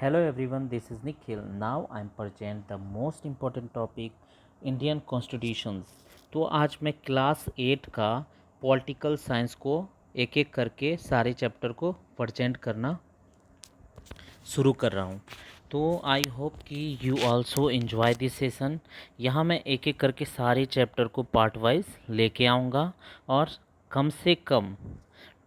Hello everyone, this is Nikhil. Now I'm present the most important topic Indian constitutions. तो आज मैं class 8 का political science को एक एक करके सारे चैप्टर को प्रेजेंट करना शुरू कर रहा हूँ। तो आई होप कि you also enjoy this session. यहाँ मैं एक एक करके सारे चैप्टर को पार्ट वाइज लेके आऊँगा और कम से कम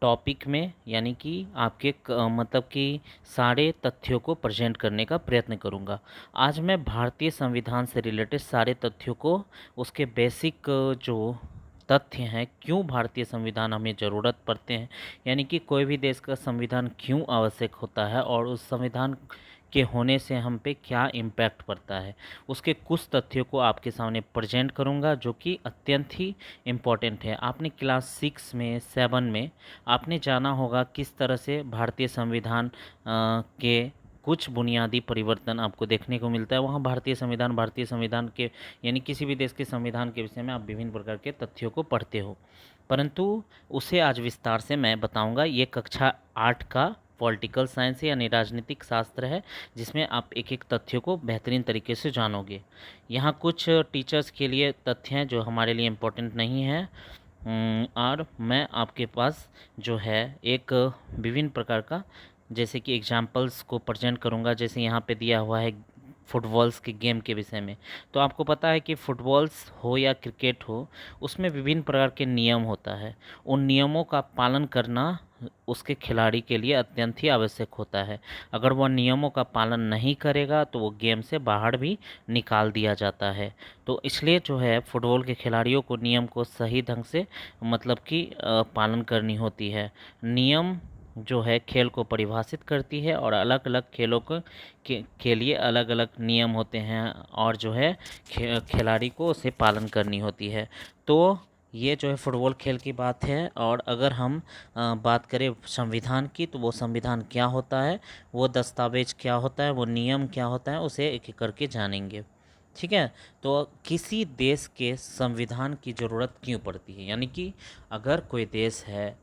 टॉपिक में यानी कि आपके मतलब कि सारे तथ्यों को प्रेजेंट करने का प्रयत्न करूंगा। आज मैं भारतीय संविधान से रिलेटेड सारे तथ्यों को, उसके बेसिक जो तथ्य हैं, क्यों भारतीय संविधान हमें ज़रूरत पड़ते हैं, यानी कि कोई भी देश का संविधान क्यों आवश्यक होता है और उस संविधान के होने से हम पे क्या इम्पैक्ट पड़ता है, उसके कुछ तथ्यों को आपके सामने प्रेजेंट करूंगा जो कि अत्यंत ही इम्पॉर्टेंट है। आपने क्लास 6 में 7 में आपने जाना होगा किस तरह से भारतीय संविधान के कुछ बुनियादी परिवर्तन आपको देखने को मिलता है। वहाँ भारतीय संविधान के यानी किसी भी देश के संविधान के विषय में आप विभिन्न प्रकार के तथ्यों को पढ़ते हो, परंतु उसे आज विस्तार से मैं बताऊंगा। ये कक्षा 8 का पॉलिटिकल साइंस है यानी राजनीतिक शास्त्र है, जिसमें आप एक एक तथ्यों को बेहतरीन तरीके से जानोगे। यहाँ कुछ टीचर्स के लिए तथ्य हैं जो हमारे लिए इम्पोर्टेंट नहीं हैं, और मैं आपके पास जो है एक विभिन्न प्रकार का जैसे कि एग्जाम्पल्स को प्रेजेंट करूंगा। जैसे यहाँ पे दिया हुआ है फुटबॉल्स के गेम के विषय में। तो आपको पता है कि फुटबॉल्स हो या क्रिकेट हो, उसमें विभिन्न प्रकार के नियम होता है। उन नियमों का पालन करना उसके खिलाड़ी के लिए अत्यंत ही आवश्यक होता है। अगर वह नियमों का पालन नहीं करेगा तो वो गेम से बाहर भी निकाल दिया जाता है। तो इसलिए जो है फुटबॉल के खिलाड़ियों को नियम को सही ढंग से मतलब कि पालन करनी होती है। नियम जो है खेल को परिभाषित करती है और अलग अलग खेलों के लिए अलग अलग नियम होते हैं और जो है खिलाड़ी को उसे पालन करनी होती है। तो ये जो है फुटबॉल खेल की बात है। और अगर हम बात करें संविधान की, तो वो संविधान क्या होता है, वो दस्तावेज क्या होता है, वो नियम क्या होता है, उसे एक एक करके जानेंगे। ठीक है। तो किसी देश के संविधान की ज़रूरत क्यों पड़ती है, यानी कि अगर कोई देश है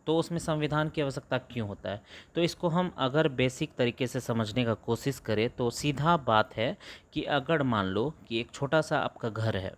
तो उसमें संविधान की आवश्यकता क्यों होता है। तो इसको हम अगर बेसिक तरीके से समझने का कोशिश करें तो सीधा बात है कि अगर मान लो कि एक छोटा सा आपका घर है,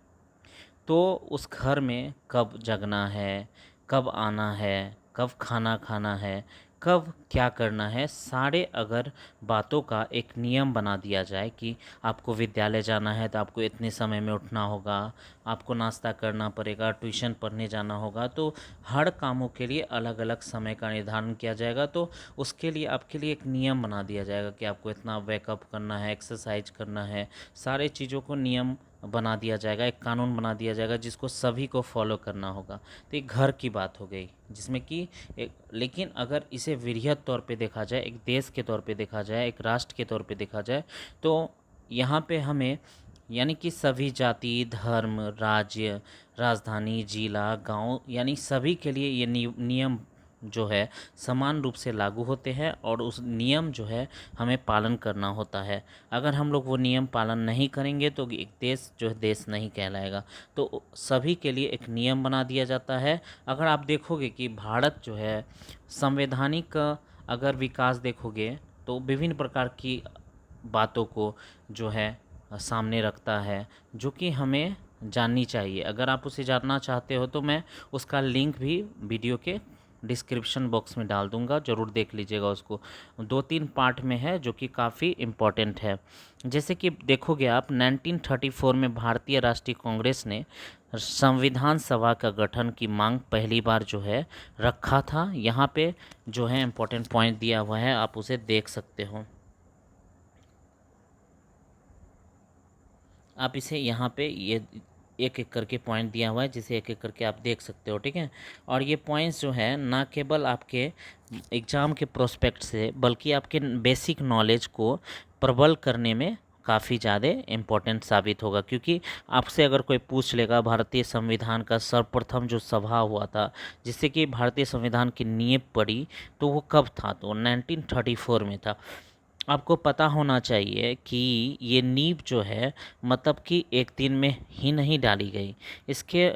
तो उस घर में कब जगना है, कब आना है, कब खाना खाना है, कब क्या करना है, सारे अगर बातों का एक नियम बना दिया जाए कि आपको विद्यालय जाना है तो आपको इतने समय में उठना होगा, आपको नाश्ता करना पड़ेगा, ट्यूशन पढ़ने जाना होगा, तो हर कामों के लिए अलग अलग समय का निर्धारण किया जाएगा। तो उसके लिए आपके लिए एक नियम बना दिया जाएगा कि आपको इतना वेकअप करना है, एक्सरसाइज करना है, सारे चीज़ों को नियम बना दिया जाएगा, एक कानून बना दिया जाएगा जिसको सभी को फॉलो करना होगा। तो एक घर की बात हो गई जिसमें कि एक, लेकिन अगर इसे वृहद तौर पे देखा जाए, एक देश के तौर पे देखा जाए, एक राष्ट्र के तौर पे देखा जाए, तो यहाँ पे हमें यानी कि सभी जाति, धर्म, राज्य, राजधानी, जिला, गांव यानी सभी के लिए ये नियम जो है समान रूप से लागू होते हैं और उस नियम जो है हमें पालन करना होता है। अगर हम लोग वो नियम पालन नहीं करेंगे तो एक देश जो है देश नहीं कहलाएगा। तो सभी के लिए एक नियम बना दिया जाता है। अगर आप देखोगे कि भारत जो है संवैधानिक अगर विकास देखोगे तो विभिन्न प्रकार की बातों को जो है सामने रखता है, जो कि हमें जाननी चाहिए। अगर आप उसे जानना चाहते हो तो मैं उसका लिंक भी वीडियो के डिस्क्रिप्शन बॉक्स में डाल दूंगा, ज़रूर देख लीजिएगा उसको। 2-3 पार्ट में है जो कि काफ़ी इम्पोर्टेंट है। जैसे कि देखोगे आप 1934 में भारतीय राष्ट्रीय कांग्रेस ने संविधान सभा का गठन की मांग पहली बार जो है रखा था। यहाँ पे जो है इम्पोर्टेंट पॉइंट दिया हुआ है, आप उसे देख सकते हो। आप इसे यहाँ पे ये एक एक करके पॉइंट दिया हुआ है जिसे एक एक करके आप देख सकते हो। ठीक है। और ये पॉइंट्स जो है ना केवल आपके एग्ज़ाम के प्रोस्पेक्ट से बल्कि आपके बेसिक नॉलेज को प्रबल करने में काफ़ी ज़्यादा इम्पोर्टेंट साबित होगा। क्योंकि आपसे अगर कोई पूछ लेगा भारतीय संविधान का सर्वप्रथम जो सभा हुआ था जिससे कि भारतीय संविधान की नींव पड़ी, तो वो कब था, तो 1934 में था। आपको पता होना चाहिए कि ये नींव जो है मतलब कि एक दिन में ही नहीं डाली गई। इसके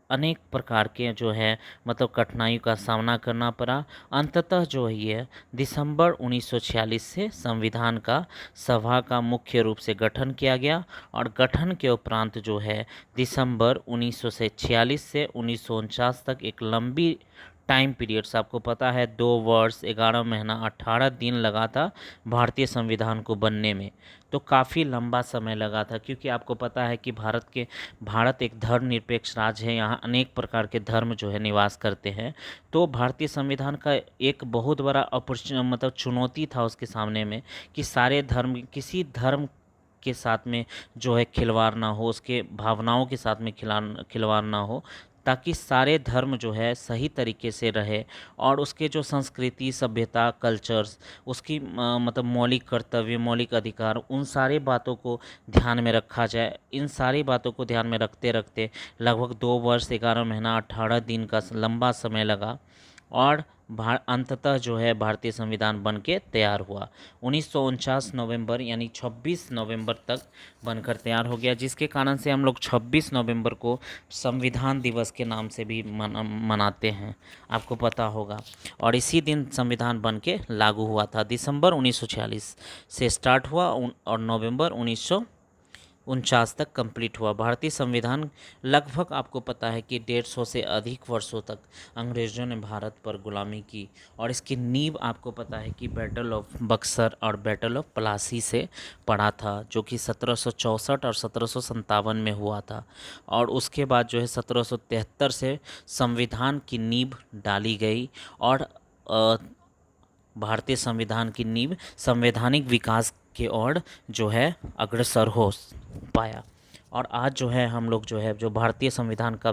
अनेक प्रकार के जो है मतलब कठिनाइयों का सामना करना पड़ा। अंततः जो है दिसंबर 1946 से संविधान का सभा का मुख्य रूप से गठन किया गया और गठन के उपरांत जो है दिसंबर 1946 से 1949 तक एक लंबी टाइम पीरियड्स, आपको पता है 2 वर्ष 11 महीना 18 दिन लगा था भारतीय संविधान को बनने में। तो काफ़ी लंबा समय लगा था, क्योंकि आपको पता है कि भारत एक धर्मनिरपेक्ष राज्य है, यहाँ अनेक प्रकार के धर्म जो है निवास करते हैं। तो भारतीय संविधान का एक बहुत बड़ा मतलब चुनौती था उसके सामने में, कि सारे धर्म, किसी धर्म के साथ में जो है खिलवाड़ ना हो, उसके भावनाओं के साथ में खिलवाड़ ना हो, ताकि सारे धर्म जो है सही तरीके से रहे और उसके जो संस्कृति, सभ्यता, कल्चर्स, उसकी मतलब मौलिक कर्तव्य, मौलिक अधिकार, उन सारी बातों को ध्यान में रखा जाए। इन सारी बातों को ध्यान में रखते रखते लगभग 2 वर्ष 11 महीना 18 दिन का लंबा समय लगा और अंततः जो है भारतीय संविधान बन के तैयार हुआ। 1949 नवंबर यानी 26 नवंबर तक बनकर तैयार हो गया, जिसके कारण से हम लोग 26 नवंबर को संविधान दिवस के नाम से भी मनाते हैं, आपको पता होगा। और इसी दिन संविधान बन के लागू हुआ था। दिसंबर 1946 से स्टार्ट हुआ और नवंबर 1949 तक कंप्लीट हुआ। भारतीय संविधान लगभग आपको पता है कि 150 से अधिक वर्षों तक अंग्रेज़ों ने भारत पर गुलामी की और इसकी नींव आपको पता है कि बैटल ऑफ बक्सर और बैटल ऑफ प्लासी से पड़ा था, जो कि 1764 और 1757 में हुआ था। और उसके बाद जो है 1773 से संविधान की नींव डाली गई और भारतीय संविधान की नींव संवैधानिक विकास की ओर जो है अग्रसर हो पाया। और आज जो है हम लोग जो है जो भारतीय संविधान का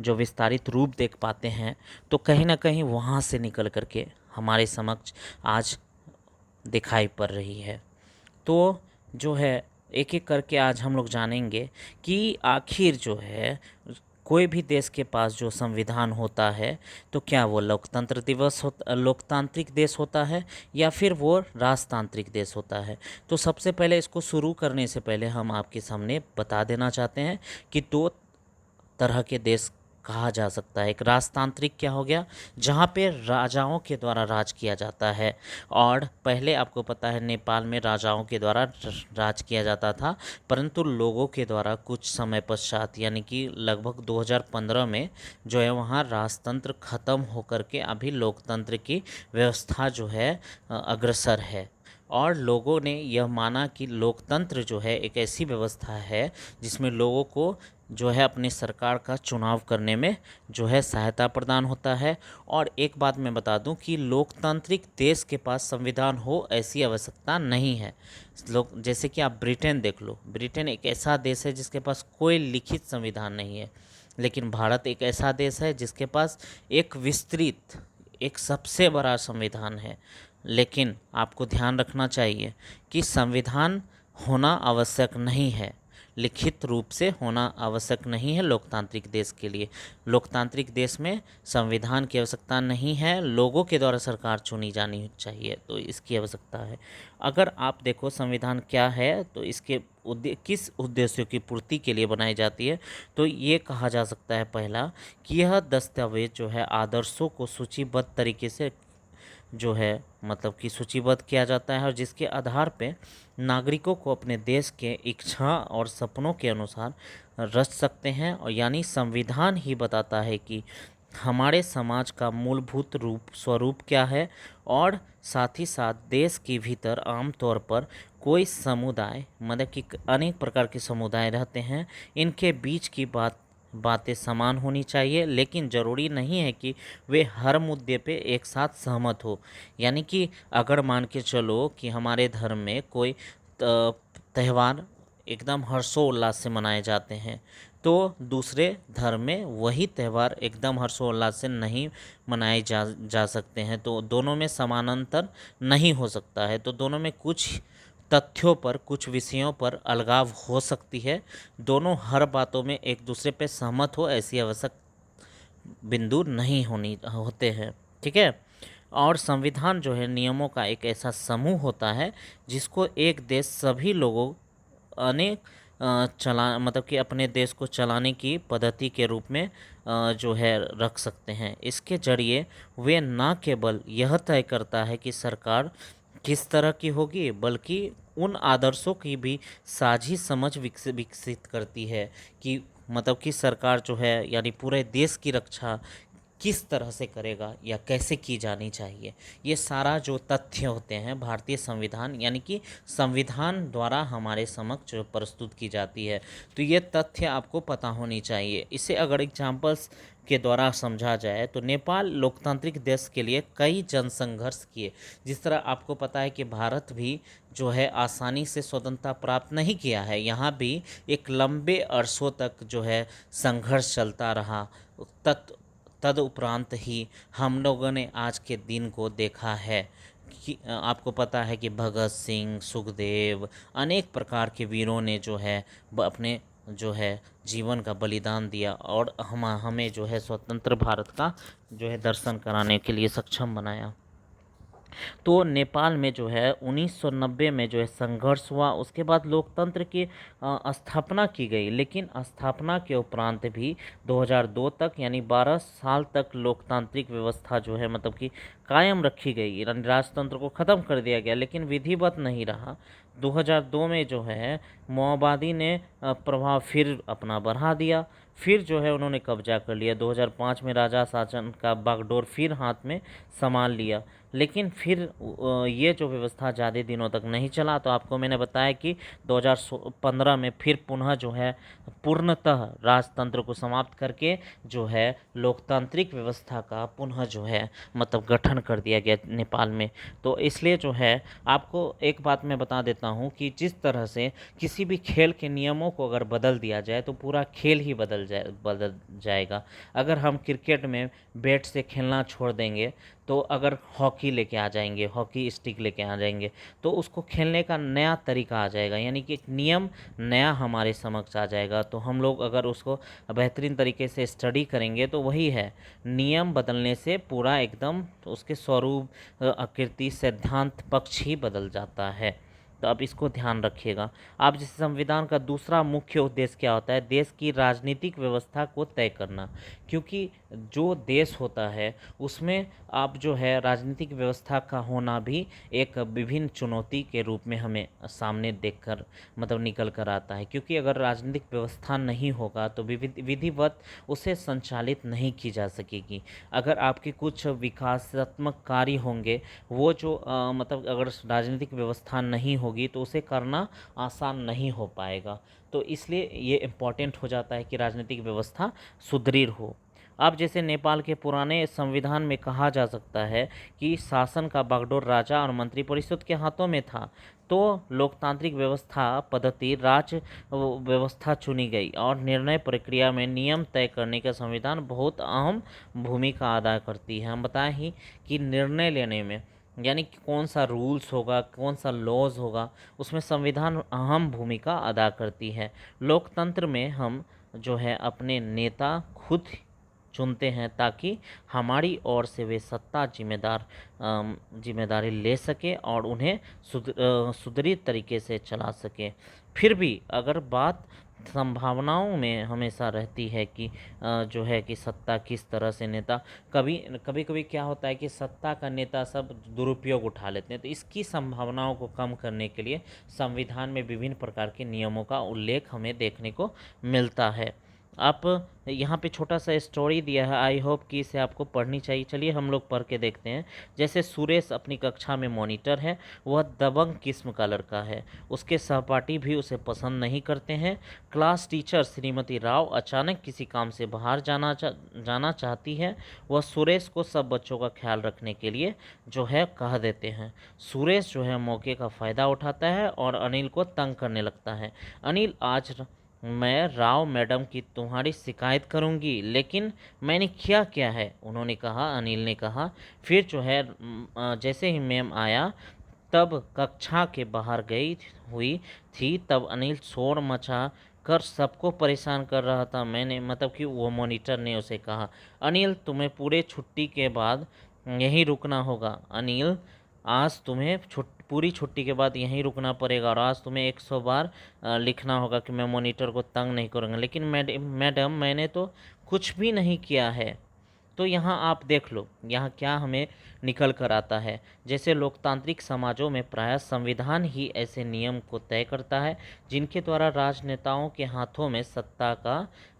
जो विस्तारित रूप देख पाते हैं, तो कहीं ना कहीं वहाँ से निकल करके हमारे समक्ष आज दिखाई पड़ रही है। तो जो है एक एक करके आज हम लोग जानेंगे कि आखिर जो है कोई भी देश के पास जो संविधान होता है, तो क्या वो लोकतांत्रिक देश होता है या फिर वो राजतांत्रिक देश होता है। तो सबसे पहले इसको शुरू करने से पहले हम आपके सामने बता देना चाहते हैं कि 2 तरह के देश कहा जा सकता है। एक राजतांत्रिक क्या हो गया, जहाँ पे राजाओं के द्वारा राज किया जाता है। और पहले आपको पता है नेपाल में राजाओं के द्वारा राज किया जाता था, परंतु लोगों के द्वारा कुछ समय पश्चात यानी कि लगभग 2015 में जो है वहाँ राजतंत्र खत्म होकर के अभी लोकतंत्र की व्यवस्था जो है अग्रसर है। और लोगों ने यह माना कि लोकतंत्र जो है एक ऐसी व्यवस्था है जिसमें लोगों को जो है अपनी सरकार का चुनाव करने में जो है सहायता प्रदान होता है। और एक बात मैं बता दूं कि लोकतांत्रिक देश के पास संविधान हो ऐसी आवश्यकता नहीं है। लोग जैसे कि आप ब्रिटेन देख लो, ब्रिटेन एक ऐसा देश है जिसके पास कोई लिखित संविधान नहीं है, लेकिन भारत एक ऐसा देश है जिसके पास एक विस्तृत, एक सबसे बड़ा संविधान है। लेकिन आपको ध्यान रखना चाहिए कि संविधान होना आवश्यक नहीं है, लिखित रूप से होना आवश्यक नहीं है लोकतांत्रिक देश के लिए। लोकतांत्रिक देश में संविधान की आवश्यकता नहीं है, लोगों के द्वारा सरकार चुनी जानी चाहिए, तो इसकी आवश्यकता है। अगर आप देखो संविधान क्या है, तो इसके किस उद्देश्यों की पूर्ति के लिए बनाई जाती है, तो ये कहा जा सकता है पहला कि यह दस्तावेज जो है आदर्शों को सूचीबद्ध तरीके से जो है मतलब कि सूचीबद्ध किया जाता है और जिसके आधार पे नागरिकों को अपने देश के इच्छा और सपनों के अनुसार रच सकते हैं। और यानी संविधान ही बताता है कि हमारे समाज का मूलभूत स्वरूप क्या है। और साथ ही साथ देश के भीतर आमतौर पर कोई समुदाय, मतलब कि अनेक प्रकार के समुदाय रहते हैं, इनके बीच की बातें समान होनी चाहिए, लेकिन ज़रूरी नहीं है कि वे हर मुद्दे पे एक साथ सहमत हो। यानी कि अगर मान के चलो कि हमारे धर्म में कोई त्यौहार एकदम हर्षोल्लास से मनाए जाते हैं, तो दूसरे धर्म में वही त्यौहार एकदम हर्षोल्लास से नहीं मनाए जा सकते हैं। तो दोनों में समानांतर नहीं हो सकता है, तो दोनों में कुछ तथ्यों पर, कुछ विषयों पर अलगाव हो सकती है। दोनों हर बातों में एक दूसरे पे सहमत हो ऐसी आवश्यक बिंदु नहीं होते हैं, ठीक है। और संविधान जो है नियमों का एक ऐसा समूह होता है जिसको एक देश सभी लोगों, अनेक चला मतलब कि अपने देश को चलाने की पद्धति के रूप में जो है रख सकते हैं। इसके जरिए वे न केवल यह तय करता है कि सरकार किस तरह की होगी, बल्कि उन आदर्शों की भी साझी समझ विकसित करती है कि मतलब कि सरकार जो है यानी पूरे देश की रक्षा किस तरह से करेगा या कैसे की जानी चाहिए। ये सारा जो तथ्य होते हैं भारतीय संविधान यानी कि संविधान द्वारा हमारे समक्ष प्रस्तुत की जाती है। तो ये तथ्य आपको पता होनी चाहिए। इसे अगर एग्जाम्पल्स के द्वारा समझा जाए तो नेपाल लोकतांत्रिक देश के लिए कई जनसंघर्ष किए। जिस तरह आपको पता है कि भारत भी जो है आसानी से स्वतंत्रता प्राप्त नहीं किया है, यहाँ भी एक लंबे अरसों तक जो है संघर्ष चलता रहा। तदुपरांत ही हम लोगों ने आज के दिन को देखा है कि आपको पता है कि भगत सिंह, सुखदेव, अनेक प्रकार के वीरों ने जो है अपने जो है जीवन का बलिदान दिया और हमें जो है स्वतंत्र भारत का जो है दर्शन कराने के लिए सक्षम बनाया। तो नेपाल में जो है 1990 में जो है संघर्ष हुआ। उसके बाद लोकतंत्र की स्थापना की गई, लेकिन स्थापना के उपरांत भी 2002 तक यानी 12 साल तक लोकतांत्रिक व्यवस्था जो है मतलब कि कायम रखी गई। राजतंत्र को ख़त्म कर दिया गया, लेकिन विधिवत नहीं रहा। 2002 में जो है माओवादी ने प्रभाव फिर अपना बढ़ा दिया। फिर जो है उन्होंने कब्जा कर लिया। 2005 में राजा शासन का बागडोर फिर हाथ में संभाल लिया। लेकिन फिर ये जो व्यवस्था ज़्यादा दिनों तक नहीं चला। तो आपको मैंने बताया कि 2015 में फिर पुनः जो है पूर्णतः राजतंत्र को समाप्त करके जो है लोकतांत्रिक व्यवस्था का पुनः जो है मतलब गठन कर दिया गया नेपाल में। तो इसलिए जो है आपको एक बात मैं बता देता हूँ कि जिस तरह से किसी भी खेल के नियमों को अगर बदल दिया जाए तो पूरा खेल ही बदल जाएगा। अगर हम क्रिकेट में बैट से खेलना छोड़ देंगे तो अगर हॉकी लेके आ जाएंगे, हॉकी स्टिक लेके आ जाएंगे, तो उसको खेलने का नया तरीका आ जाएगा, यानी कि एक नियम नया हमारे समक्ष आ जाएगा। तो हम लोग अगर उसको बेहतरीन तरीके से स्टडी करेंगे तो वही है, नियम बदलने से पूरा एकदम उसके स्वरूप, आकृति, सिद्धांत, पक्ष ही बदल जाता है। तो आप इसको ध्यान रखिएगा। आप जैसे संविधान का दूसरा मुख्य उद्देश्य क्या होता है, देश की राजनीतिक व्यवस्था को तय करना। क्योंकि जो देश होता है उसमें आप जो है राजनीतिक व्यवस्था का होना भी एक विभिन्न चुनौती के रूप में हमें सामने देखकर मतलब निकल कर आता है। क्योंकि अगर राजनीतिक व्यवस्था नहीं होगा तो विधिवत उसे संचालित नहीं की जा सकेगी। अगर आपके कुछ विकासात्मक कार्य होंगे, वो जो मतलब अगर राजनीतिक व्यवस्था नहीं होगी तो उसे करना आसान नहीं हो पाएगा। तो इसलिए ये इम्पॉर्टेंट हो जाता है कि राजनीतिक व्यवस्था सुदृढ़ हो। अब जैसे नेपाल के पुराने संविधान में कहा जा सकता है कि शासन का बागडोर राजा और मंत्रिपरिषद के हाथों में था। तो लोकतांत्रिक व्यवस्था पद्धति राज्य व्यवस्था चुनी गई और निर्णय प्रक्रिया में नियम तय करने का संविधान बहुत अहम भूमिका अदा करती है। हम बताएं ही कि निर्णय लेने में यानी कि कौन सा रूल्स होगा, कौन सा लॉज होगा, उसमें संविधान अहम भूमिका अदा करती है। लोकतंत्र में हम जो है अपने नेता खुद चुनते हैं ताकि हमारी ओर से वे सत्ता जिम्मेदारी ले सके और उन्हें सुदृढ़ तरीके से चला सके। फिर भी अगर बात संभावनाओं में हमेशा रहती है कि जो है कि सत्ता किस तरह से नेता कभी कभी क्या होता है कि सत्ता का नेता सब दुरुपयोग उठा लेते हैं। तो इसकी संभावनाओं को कम करने के लिए संविधान में विभिन्न प्रकार के नियमों का उल्लेख हमें देखने को मिलता है। आप यहाँ पे छोटा सा स्टोरी दिया है, आई होप कि इसे आपको पढ़नी चाहिए। चलिए हम लोग पढ़ के देखते हैं। जैसे सुरेश अपनी कक्षा में मॉनिटर है, वह दबंग किस्म का लड़का है। उसके सहपाठी भी उसे पसंद नहीं करते हैं। क्लास टीचर श्रीमती राव अचानक किसी काम से बाहर जाना चाहती है। वह सुरेश को सब बच्चों का ख्याल रखने के लिए जो है कह देते हैं। सुरेश जो है मौके का फ़ायदा उठाता है और अनिल को तंग करने लगता है। अनिल, आज मैं राव मैडम की तुम्हारी शिकायत करूंगी। लेकिन मैंने क्या है, उन्होंने कहा, अनिल ने कहा। फिर जो है जैसे ही मैम आया तब कक्षा के बाहर गई हुई थी, तब अनिल शोर मचा कर सबको परेशान कर रहा था। मैंने मतलब कि वो मॉनिटर ने उसे कहा, अनिल तुम्हें पूरे छुट्टी के बाद यहीं रुकना होगा। अनिल आज तुम्हें पूरी छुट्टी के बाद यहीं रुकना पड़ेगा और आज तुम्हें 100 बार लिखना होगा कि मैं मॉनिटर को तंग नहीं करूँगा। लेकिन मैडम मैंने तो कुछ भी नहीं किया है। तो यहाँ आप देख लो यहाँ क्या हमें निकल कर आता है। जैसे लोकतांत्रिक समाजों में प्रायः संविधान ही ऐसे नियम को तय करता है जिनके द्वारा राजनेताओं के हाथों में सत्ता का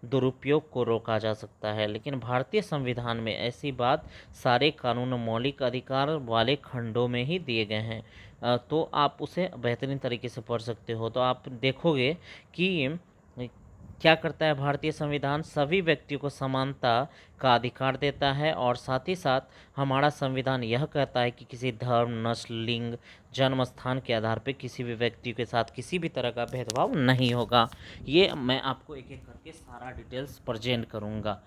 दुरुपयोग को रोका जा सकता है। लेकिन भारतीय संविधान में ऐसी बात सारे कानून मौलिक अधिकार वाले खंडों में ही दिए गए हैं। तो आप उसे बेहतरीन तरीके से पढ़ सकते हो। तो आप देखोगे कि क्या करता है भारतीय संविधान, सभी व्यक्तियों को समानता का अधिकार देता है और साथ ही साथ हमारा संविधान यह कहता है कि किसी धर्म, नस्ल, लिंग, जन्म स्थान के आधार पर किसी भी व्यक्ति के साथ किसी भी तरह का भेदभाव नहीं होगा। ये मैं आपको एक एक करके सारा डिटेल्स प्रेजेंट करूँगा।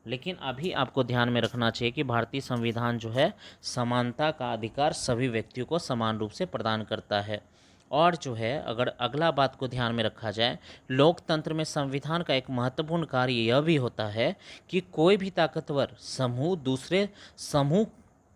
लेकिन अभी आपको ध्यान में रखना चाहिए कि भारतीय संविधान जो है समानता का अधिकार सभी व्यक्तियों को समान रूप से प्रदान करता है। और जो है अगर अगला बात को ध्यान में रखा जाए, लोकतंत्र में संविधान का एक महत्वपूर्ण कार्य यह भी होता है कि कोई भी ताकतवर समूह दूसरे समूह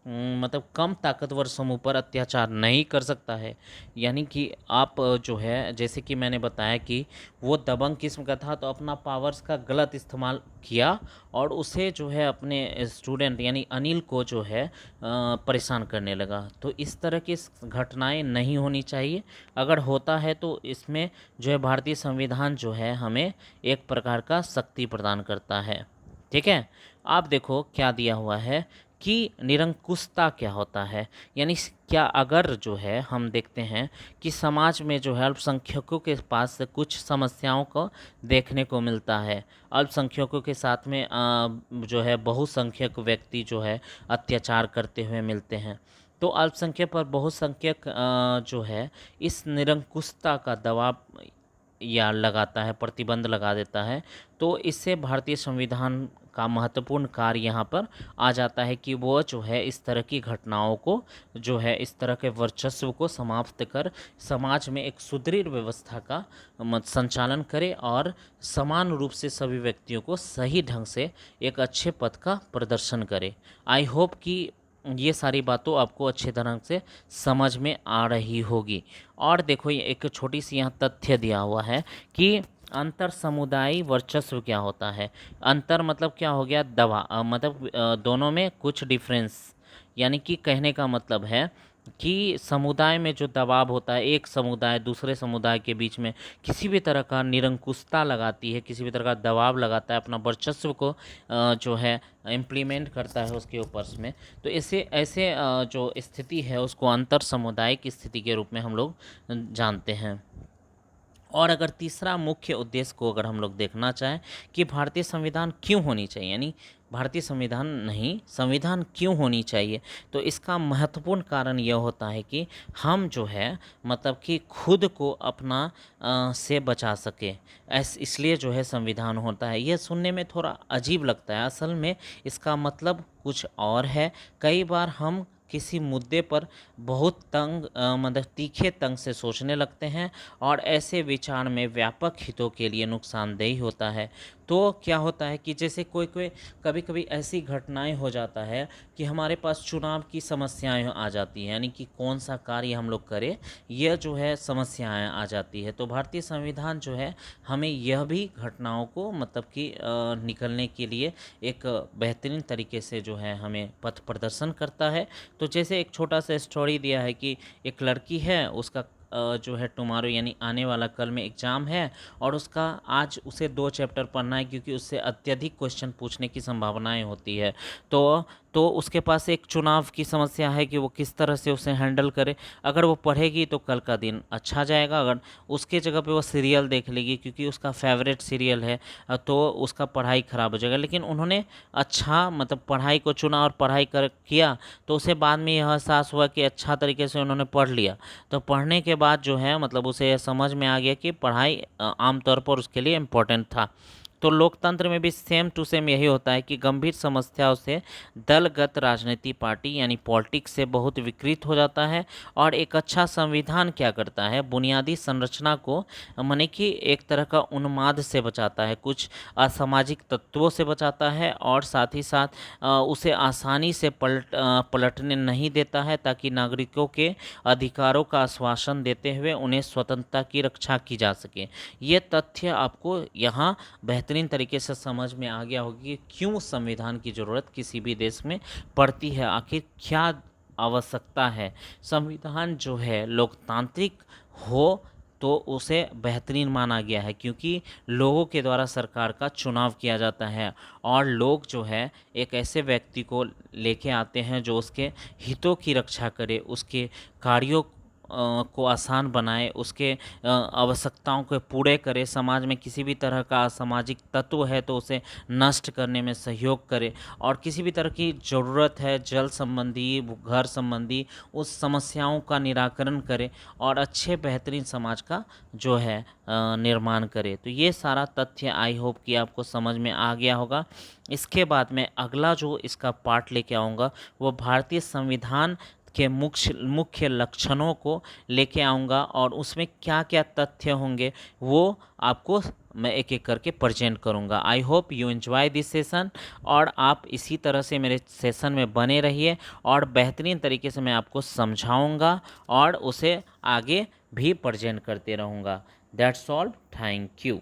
मतलब कम ताकतवर समूह पर अत्याचार नहीं कर सकता है। यानी कि आप जो है जैसे कि मैंने बताया कि वो दबंग किस्म का था तो अपना पावर्स का गलत इस्तेमाल किया और उसे जो है अपने स्टूडेंट यानी अनिल को जो है परेशान करने लगा। तो इस तरह की घटनाएं नहीं होनी चाहिए। अगर होता है तो इसमें जो है भारतीय संविधान जो है हमें एक प्रकार का शक्ति प्रदान करता है। ठीक है, आप देखो क्या दिया हुआ है कि निरंकुशता क्या होता है। यानी क्या अगर जो है हम देखते हैं कि समाज में जो है अल्पसंख्यकों के पास कुछ समस्याओं को देखने को मिलता है। अल्पसंख्यकों के साथ में जो है बहुसंख्यक व्यक्ति जो है अत्याचार करते हुए मिलते हैं। तो अल्पसंख्यक पर बहुसंख्यक जो है इस निरंकुशता का दबाव या लगाता है, प्रतिबंध लगा देता है। तो इससे भारतीय संविधान का महत्वपूर्ण कार्य यहाँ पर आ जाता है कि वो जो है इस तरह की घटनाओं को जो है इस तरह के वर्चस्व को समाप्त कर समाज में एक सुदृढ़ व्यवस्था का संचालन करे और समान रूप से सभी व्यक्तियों को सही ढंग से एक अच्छे पद का प्रदर्शन करे। आई होप कि ये सारी बातों आपको अच्छे तरह से समझ में आ रही होगी। और देखो ये एक छोटी सी यहाँ तथ्य दिया हुआ है कि अंतर समुदायी वर्चस्व क्या होता है। अंतर मतलब क्या हो गया, मतलब दोनों में कुछ डिफरेंस। यानी कि कहने का मतलब है कि समुदाय में जो दबाव होता है, एक समुदाय दूसरे समुदाय के बीच में किसी भी तरह का निरंकुशता लगाती है, किसी भी तरह का दबाव लगाता है, अपना वर्चस्व को जो है इम्प्लीमेंट करता है उसके ऊपर में। तो ऐसे ऐसे जो स्थिति है उसको अंतर सामुदायिक स्थिति के रूप में हम लोग जानते हैं। और अगर तीसरा मुख्य उद्देश्य को अगर हम लोग देखना चाहें कि भारतीय संविधान क्यों होनी चाहिए, यानी भारतीय संविधान नहीं संविधान क्यों होनी चाहिए, तो इसका महत्वपूर्ण कारण यह होता है कि हम जो है मतलब कि खुद को अपना से बचा सके। इसलिए जो है संविधान होता है। यह सुनने में थोड़ा अजीब लगता है, असल में इसका मतलब कुछ और है। कई बार हम किसी मुद्दे पर बहुत मतलब तीखे तंग से सोचने लगते हैं और ऐसे विचार में व्यापक हितों के लिए नुकसानदेही होता है। तो क्या होता है कि जैसे कोई कोई कभी कभी ऐसी घटनाएं हो जाता है कि हमारे पास चुनाव की समस्याएं आ जाती हैं, यानी कि कौन सा कार्य हम लोग करें, यह जो है समस्याएं आ जाती है। तो भारतीय संविधान जो है हमें यह भी घटनाओं को मतलब कि निकलने के लिए एक बेहतरीन तरीके से जो है हमें पथ प्रदर्शन करता है। तो जैसे एक छोटा सा स्टोरी दिया है कि एक लड़की है, उसका जो है टुमारो यानी आने वाला कल में एग्ज़ाम है और उसका आज उसे 2 चैप्टर पढ़ना है क्योंकि उससे अत्यधिक क्वेश्चन पूछने की संभावनाएं होती है। तो उसके पास एक चुनाव की समस्या है कि वो किस तरह से उसे हैंडल करे। अगर वो पढ़ेगी तो कल का दिन अच्छा जाएगा, अगर उसके जगह पे वो सीरियल देख लेगी क्योंकि उसका फेवरेट सीरियल है तो उसका पढ़ाई ख़राब हो जाएगा। लेकिन उन्होंने अच्छा मतलब पढ़ाई को चुना और पढ़ाई किया तो उसे बाद में यह एहसास हुआ कि अच्छा तरीके से उन्होंने पढ़ लिया। तो पढ़ने के बाद जो है मतलब उसे समझ में आ गया कि पढ़ाई आमतौर पर उसके लिए इम्पोर्टेंट था। तो लोकतंत्र में भी सेम टू सेम यही होता है कि गंभीर समस्याओं से दलगत राजनीति पार्टी यानी पॉलिटिक्स से बहुत विकृत हो जाता है। और एक अच्छा संविधान क्या करता है, बुनियादी संरचना को माने कि एक तरह का उन्माद से बचाता है, कुछ असामाजिक तत्वों से बचाता है, और साथ ही साथ उसे आसानी से पलटने नहीं देता है, ताकि नागरिकों के अधिकारों का आश्वासन देते हुए उन्हें स्वतंत्रता की रक्षा की जा सके। ये तथ्य आपको यहाँ बेहतरीन तरीके से समझ में आ गया होगी कि क्यों संविधान की ज़रूरत किसी भी देश में पड़ती है, आखिर क्या आवश्यकता है। संविधान जो है लोकतांत्रिक हो तो उसे बेहतरीन माना गया है, क्योंकि लोगों के द्वारा सरकार का चुनाव किया जाता है, और लोग जो है एक ऐसे व्यक्ति को लेके आते हैं जो उसके हितों की रक्षा करे, उसके कार्यों को आसान बनाए, उसके आवश्यकताओं को पूरे करे, समाज में किसी भी तरह का असामाजिक तत्व है तो उसे नष्ट करने में सहयोग करे, और किसी भी तरह की ज़रूरत है जल संबंधी, घर संबंधी, उस समस्याओं का निराकरण करे, और अच्छे बेहतरीन समाज का जो है निर्माण करे। तो ये सारा तथ्य आई होप कि आपको समझ में आ गया होगा। इसके बाद मैं अगला जो इसका पार्ट लेके आऊँगा वो भारतीय संविधान के मुख्य मुख्य लक्षणों को लेके आऊँगा, और उसमें क्या क्या तथ्य होंगे वो आपको मैं एक एक करके प्रेजेंट करूँगा। I hope you enjoy this session, और आप इसी तरह से मेरे सेशन में बने रहिए, और बेहतरीन तरीके से मैं आपको समझाऊँगा और उसे आगे भी प्रेजेंट करते रहूँगा। That's all, thank you.